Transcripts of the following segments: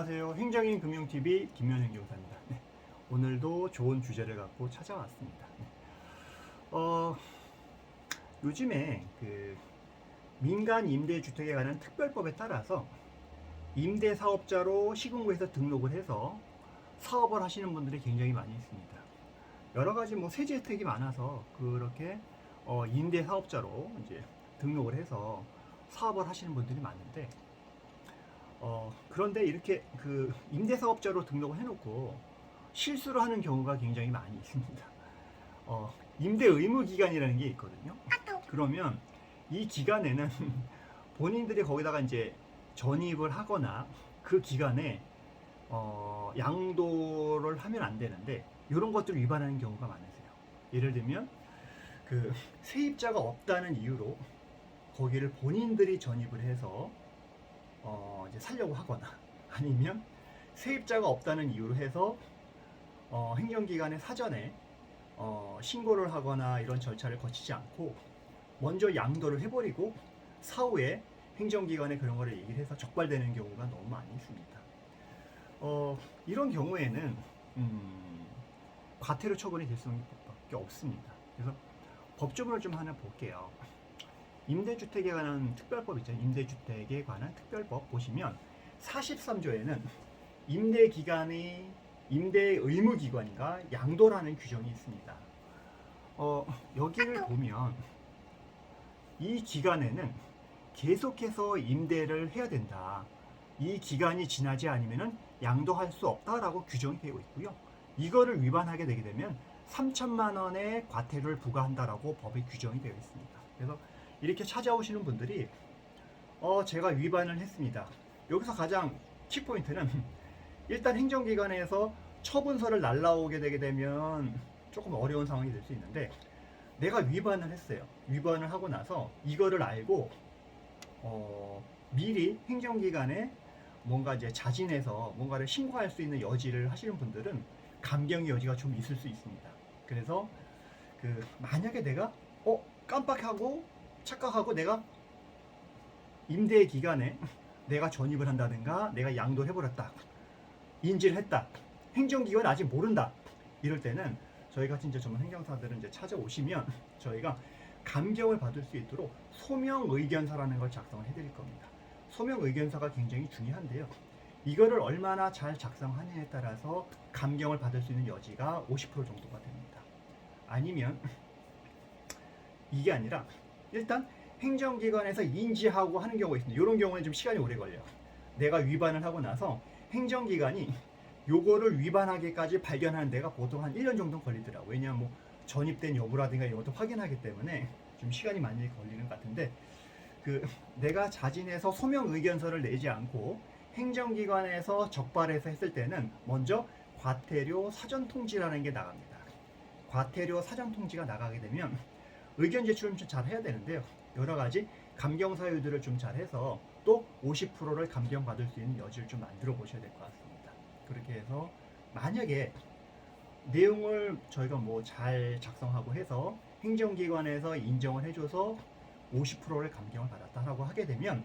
안녕하세요. 행정인 금융TV 김현행교사입니다. 네, 오늘도 좋은 주제를 갖고 찾아왔습니다. 네. 요즘에 민간 임대주택에 관한 특별법에 따라서 임대사업자로 시군구에서 등록을 해서 사업을 하시는 분들이 굉장히 많이 있습니다. 여러 가지 세제 혜택이 많아서 그렇게 임대사업자로 이제 등록을 해서 사업을 하시는 분들이 많은데 그런데 이렇게 임대사업자로 등록을 해놓고 실수를 하는 경우가 굉장히 많이 있습니다. 임대 의무 기간이라는 게 있거든요. 그러면 이 기간에는 본인들이 거기다가 이제 전입을 하거나 그 기간에 양도를 하면 안 되는데 이런 것들을 위반하는 경우가 많으세요. 예를 들면 세입자가 없다는 이유로 거기를 본인들이 전입을 해서 이제 살려고 하거나 아니면 세입자가 없다는 이유로 해서 행정기관에 사전에 신고를 하거나 이런 절차를 거치지 않고 먼저 양도를 해버리고 사후에 행정기관에 그런 거를 얘기를 해서 적발되는 경우가 너무 많이 있습니다. 이런 경우에는 과태료 처분이 될 수밖에 없습니다. 그래서 법조문을 좀 하나 볼게요. 임대주택에 관한 특별법 있죠. 임대주택에 관한 특별법 보시면 43조에는 임대기간이 임대의무기관과 양도라는 규정이 있습니다. 여기를 보면 이 기간에는 계속해서 임대를 해야 된다. 이 기간이 지나지 않으면 양도할 수 없다라고 규정이 되어 있고요. 이거를 위반하게 되게 되면 3천만 원의 과태료를 부과한다라고 법에 규정이 되어 있습니다. 그래서 이렇게 찾아오시는 분들이 제가 위반을 했습니다. 여기서 가장 키포인트는 일단 행정기관에서 처분서를 날라오게 되게 되면 조금 어려운 상황이 될 수 있는데 내가 위반을 했어요. 위반을 하고 나서 이거를 알고 미리 행정기관에 뭔가 이제 자진해서 뭔가를 신고할 수 있는 여지를 하시는 분들은 감경의 여지가 좀 있을 수 있습니다. 그래서 만약에 내가 깜빡하고 착각하고 내가 임대 기간에 내가 전입을 한다든가 내가 양도를 해버렸다, 인지를 했다, 행정기관 아직 모른다, 이럴 때는 저희가 진짜 전문 행정사들은 이제 찾아오시면 저희가 감경을 받을 수 있도록 소명의견서라는 걸 작성을 해드릴 겁니다. 소명의견서가 굉장히 중요한데요. 이거를 얼마나 잘 작성하느냐에 따라서 감경을 받을 수 있는 여지가 50% 정도가 됩니다. 아니면 이게 아니라 일단 행정기관에서 인지하고 하는 경우가 있습니다. 이런 경우는 좀 시간이 오래 걸려요. 내가 위반을 하고 나서 행정기관이 요거를 위반하기까지 발견하는 데가 보통 한 1년 정도 걸리더라고요. 왜냐하면 전입된 여부라든가 이런 것도 확인하기 때문에 좀 시간이 많이 걸리는 것 같은데 내가 자진해서 소명 의견서를 내지 않고 행정기관에서 적발해서 했을 때는 먼저 과태료 사전통지라는 게 나갑니다. 과태료 사전통지가 나가게 되면 의견 제출을 좀 잘 해야 되는데요. 여러 가지 감경 사유들을 좀 잘해서 또 50%를 감경받을 수 있는 여지를 좀 만들어 보셔야 될 것 같습니다. 그렇게 해서 만약에 내용을 저희가 잘 작성하고 해서 행정기관에서 인정을 해줘서 50%를 감경을 받았다라고 하게 되면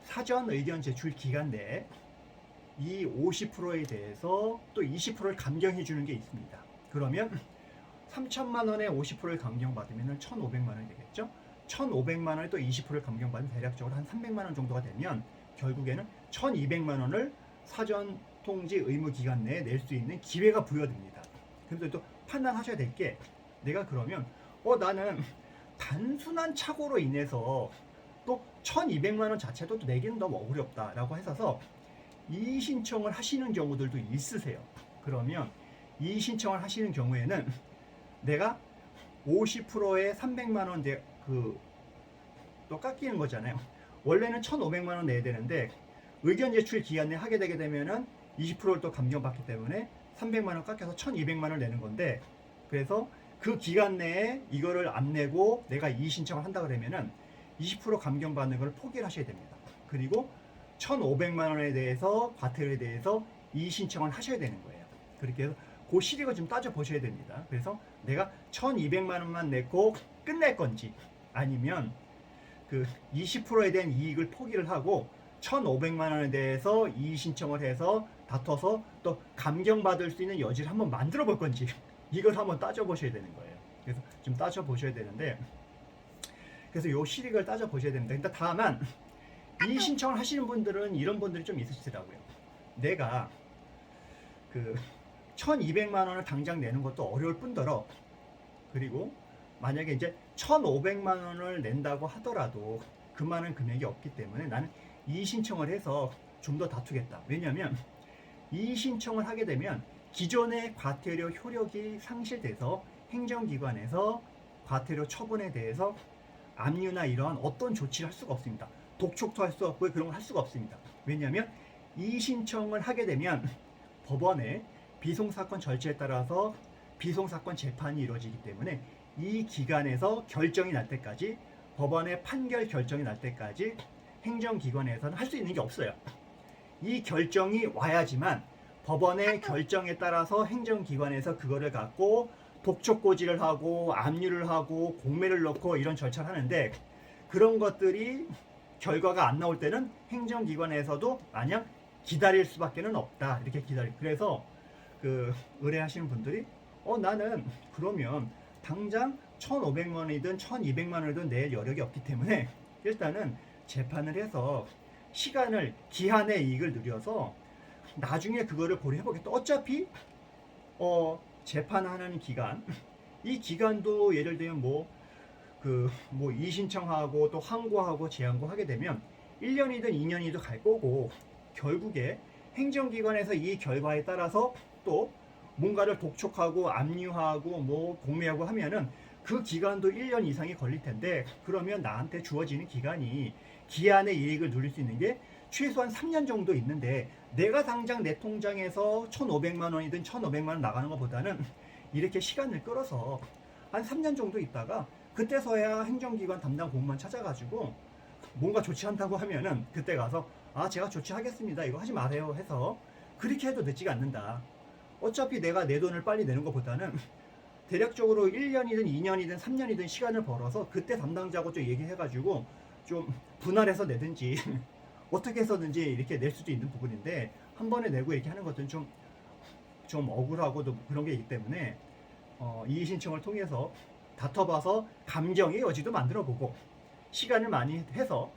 사전 의견 제출 기간 내에 이 50%에 대해서 또 20%를 감경해 주는 게 있습니다. 그러면 3천만 원에 50%를 감경받으면 1,500만 원이 되겠죠. 1,500만 원에 또 20%를 감경받으면 대략적으로 한 300만 원 정도가 되면 결국에는 1,200만 원을 사전 통지 의무 기간 내에 낼 수 있는 기회가 부여됩니다. 그런데 또 판단하셔야 될 게 내가 그러면 나는 단순한 착오로 인해서 또 1,200만 원 자체도 또 내기는 너무 어렵다라고 해서 이의신청을 하시는 경우들도 있으세요. 그러면 이의신청을 하시는 경우에는 내가 50%에 300만 원 또 깎이는 거잖아요. 원래는 1,500만 원 내야 되는데 의견 제출 기간 내에 하게 되게 되면은 20%를 또 감경받기 때문에 300만 원 깎여서 1,200만 원을 내는 건데, 그래서 그 기간 내에 이거를 안 내고 내가 이의 신청을 한다 그러면은 20% 감경받는 걸 포기를 하셔야 됩니다. 그리고 1,500만 원에 대해서 과태료에 대해서 이의 신청을 하셔야 되는 거예요. 그렇게 해서 그 실익을 좀 따져 보셔야 됩니다. 그래서 내가 1,200만 원만 내고 끝낼 건지 아니면 20%에 대한 이익을 포기를 하고 1,500만 원에 대해서 이의 신청을 해서 다퉈서 또 감경받을 수 있는 여지를 한번 만들어 볼 건지 이걸 한번 따져 보셔야 되는 거예요. 그래서 좀 따져 보셔야 되는데, 그래서 요 실익을 따져 보셔야 됩니다. 근데 다만 이의 신청을 하시는 분들은 이런 분들이 좀 있으시더라고요. 내가 그 1,200만 원을 당장 내는 것도 어려울 뿐더러, 그리고 만약에 이제 1,500만 원을 낸다고 하더라도 그만한 금액이 없기 때문에 나는 이의 신청을 해서 좀 더 다투겠다. 왜냐하면 이의 신청을 하게 되면 기존의 과태료 효력이 상실돼서 행정기관에서 과태료 처분에 대해서 압류나 이러한 어떤 조치를 할 수가 없습니다. 독촉도 할 수 없고 그런 걸 할 수가 없습니다. 왜냐하면 이의 신청을 하게 되면 법원의 비송사건 절차에 따라서 비송사건 재판이 이루어지기 때문에 이 기간에서 결정이 날 때까지, 법원의 판결 결정이 날 때까지 행정기관에서는 할 수 있는 게 없어요. 이 결정이 와야지만 법원의 결정에 따라서 행정기관에서 그거를 갖고 독촉고지를 하고 압류를 하고 공매를 넣고 이런 절차를 하는데, 그런 것들이 결과가 안 나올 때는 행정기관에서도 마냥 기다릴 수밖에는 없다. 이렇게 그래서 그 의뢰하시는 분들이 나는 그러면 당장 1,500만 원이든 1,200만 원이든 낼 여력이 없기 때문에 일단은 재판을 해서 시간을, 기한의 이익을 누려서 나중에 그거를 고려해 보겠다. 어차피 재판하는 기간, 이 기간도 예를 들면 뭐 이의 신청하고 또 항고하고 재항고 하게 되면 1년이든 2년이든 갈 거고, 결국에 행정기관에서 이 결과에 따라서 또 뭔가를 독촉하고 압류하고 뭐 공매하고 하면은 그 기간도 1년 이상이 걸릴 텐데, 그러면 나한테 주어지는 기간이 기한의 이익을 누릴 수 있는 게 최소한 3년 정도 있는데, 내가 당장 내 통장에서 1,500만 원이든 1,500만 원 나가는 것보다는 이렇게 시간을 끌어서 한 3년 정도 있다가 그때서야 행정기관 담당 공무원 찾아가지고 뭔가 조치한다고 하면은 그때 가서 제가 조치하겠습니다, 이거 하지 마세요 해서 그렇게 해도 늦지가 않는다. 어차피 내가 내 돈을 빨리 내는 것보다는 대략적으로 1년이든 2년이든 3년이든 시간을 벌어서 그때 담당자하고 좀 얘기해가지고 좀 분할해서 내든지 어떻게 해서든지 이렇게 낼 수도 있는 부분인데, 한 번에 내고 이렇게 하는 것들은 좀 억울하고도 그런 게 있기 때문에 이의 신청을 통해서 다퉈봐서 감정의 여지도 만들어보고 시간을 많이 해서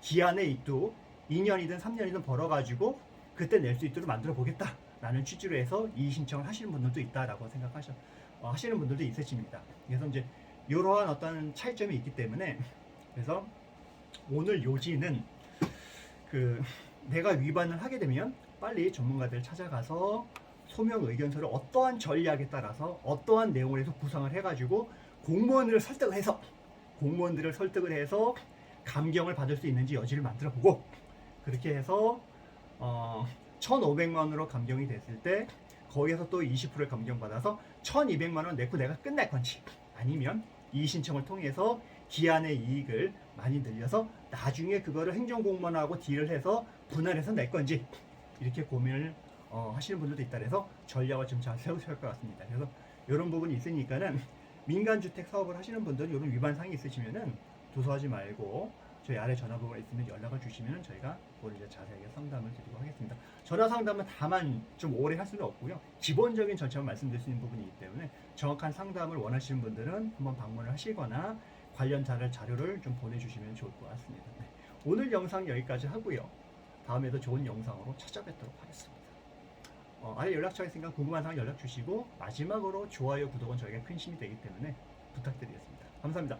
기한의 이익도 2년이든 3년이든 벌어가지고 그때 낼 수 있도록 만들어 보겠다라는 취지로 해서 이의 신청을 하시는 분들도 있다라고 하시는 분들도 있으십니다. 그래서 이제 이러한 어떤 차이점이 있기 때문에, 그래서 오늘 요지는 내가 위반을 하게 되면 빨리 전문가들 찾아가서 소명 의견서를 어떠한 전략에 따라서 어떠한 내용을 해서 구성을 해가지고 공무원들을 설득을 해서 감경을 받을 수 있는지 여지를 만들어 보고, 그렇게 해서 1,500만 원으로 감경이 됐을 때 거기에서 또 20%를 감경받아서 1,200만 원 내고 내가 끝날 건지, 아니면 이의 신청을 통해서 기한의 이익을 많이 늘려서 나중에 그거를 행정공무원하고 딜을 해서 분할해서 낼 건지, 이렇게 고민을 하시는 분들도 있다. 그래서 전략을 좀 잘 세우셔야 할 것 같습니다. 그래서 이런 부분이 있으니까는 민간주택 사업을 하시는 분들은 이런 위반사항이 있으시면은 도서하지 말고 저희 아래 전화번호가 있으면 연락을 주시면 저희가 그걸 이제 자세하게 상담을 드리도록 하겠습니다. 전화 상담은 다만 좀 오래 할 수는 없고요. 기본적인 절차만 말씀드릴 수 있는 부분이기 때문에 정확한 상담을 원하시는 분들은 한번 방문을 하시거나 관련 자료를 좀 보내주시면 좋을 것 같습니다. 네. 오늘 영상 여기까지 하고요. 다음에도 좋은 영상으로 찾아뵙도록 하겠습니다. 아래 연락처가 있으니까 궁금한 사항 연락 주시고, 마지막으로 좋아요, 구독은 저희가 큰 힘이 되기 때문에 부탁드리겠습니다. 감사합니다.